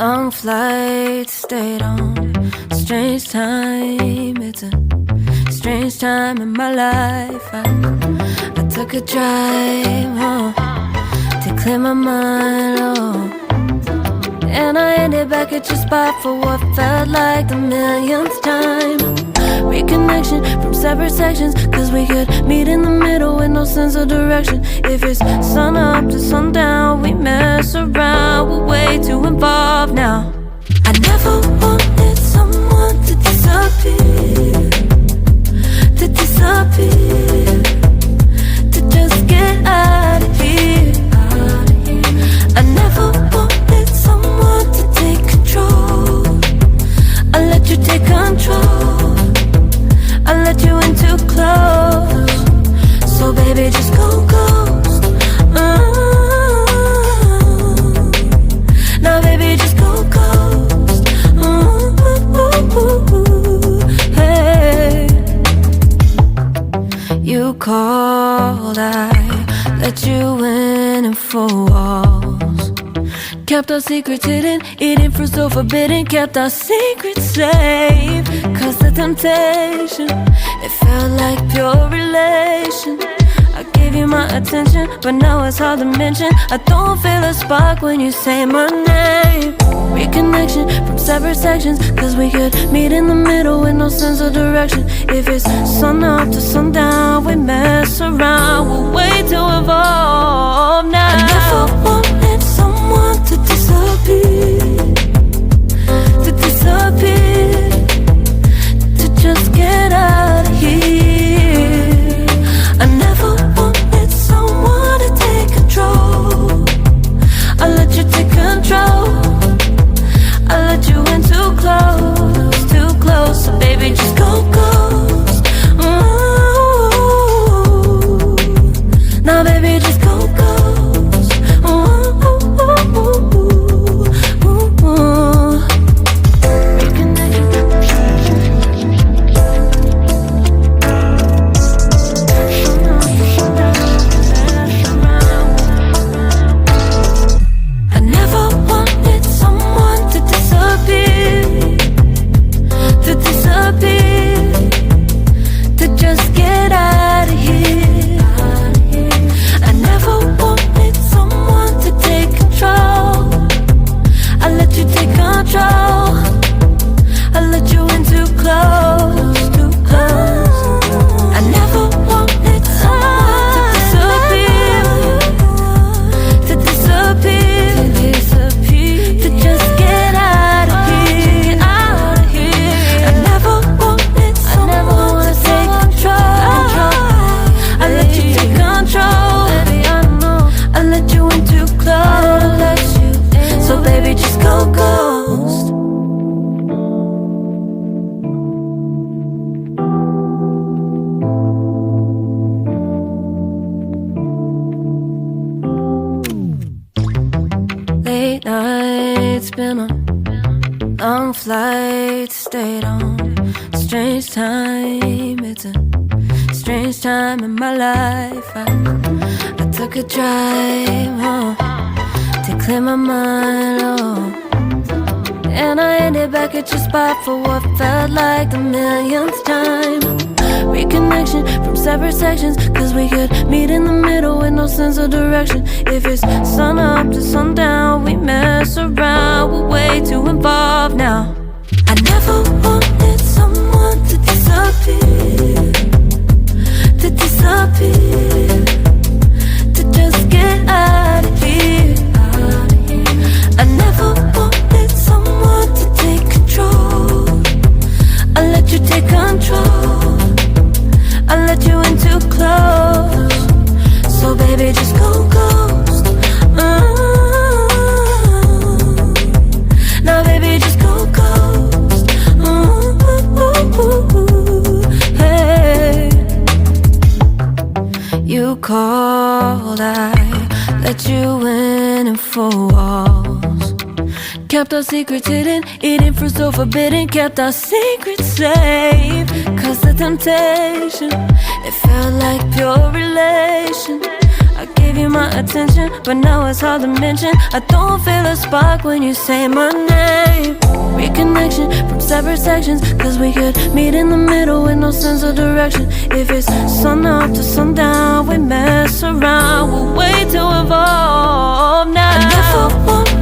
Long flight, stayed on strange time. It's a strange time in my life. I took a drive home to clear my mind, and I ended back at your spot for what felt like the millionth time. Reconnection from separate sections, cause we could meet in the middle with no sense of direction. If it's sun up to sundown, we mess around, we're way too involved now. I never wanted someone to disappear, to disappear, to just get out of here. I never wanted someone to take control. I let you take control, I let you in too close. So baby, just go ghost. Now baby, just go ghost. Hey. You called, I let you in and 4 walls. Kept our secrets hidden, eating fruit so forbidden. Kept our secrets safe, cause the temptation, it felt like pure relation. I gave you my attention, but now it's hard to mention. I don't feel a spark when you say my name. Reconnection from separate sections, cause we could meet in the middle with no sense of direction. If it's sun up to sundown, we mess around, we're way too involved now. I never wanted someone to disappear, to disappear, to just get out of here. I never wanted someone to take control. I let you take control, I let you in too close, too close. So baby, just go ghost. Ooh. Now baby, just go ghost. Ooh. I never wanted someone to disappear, to disappear, to just get out of here. I never wanted someone to take control. I let you take control, I let you in too close, too close. I never wanted someone to disappear, to disappear, to just get out of here, out of here. I never wanted someone to take control. I let you take control, baby, I know. I let you in too close, so baby, just go ghost. Late nights, been on long flights, stayed on strange time. It's a strange time in my life. I took a drive home to clear my mind, and I ended back at your spot for what felt like the millionth time. Reconnection from separate sections, cause we could meet in the middle with no sense of direction. If it's sun up to sundown, we mess around, we're way too involved now. I never wanted someone to disappear, to disappear, to just get out of here. I never wanted someone to take control. I let you take control, I let you in too close. So baby, just go ghost. Now baby, just go ghost. Hey. You called, I let you in and 4 walls. Kept our secrets hidden, eating fruit so forbidden. Kept our secrets safe, cause the temptation, it felt like pure relation. I gave gave you my attention, but now it's hard to mention. I don't feel a spark when you say my name. Reconnection from separate sections, cause we could meet in the middle with no sense of direction. If it's sun up to sundown, we mess around, we'll wait to evolve now. I never want